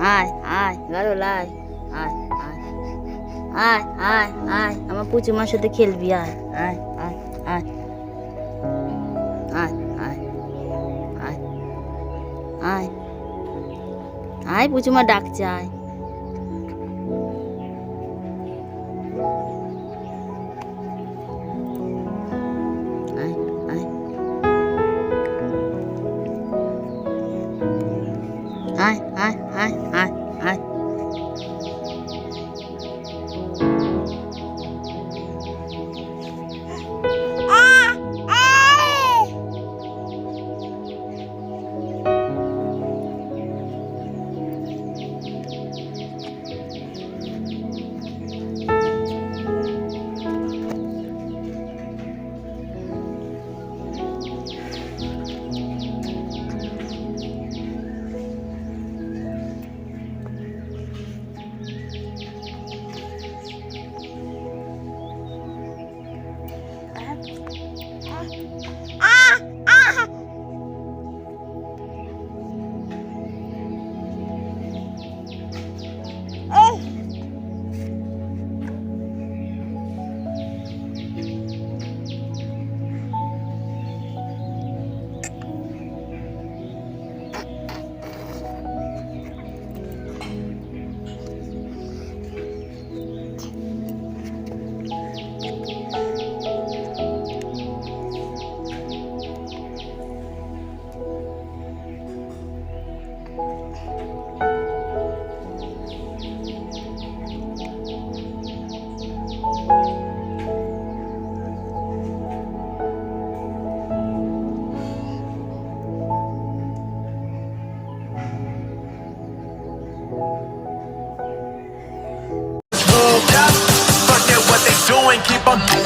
আয় আয় গারুল আয় আয় আয় আয় আয় আয় আমার পুচুমার সাথে খেলবি আয় আয় আয় আয় আয় আয় আয় আয় আয় পুচুমা ডাকছে আয় আয় আয় আয় আয় আয় আয় আয় Forget what they doing, keep on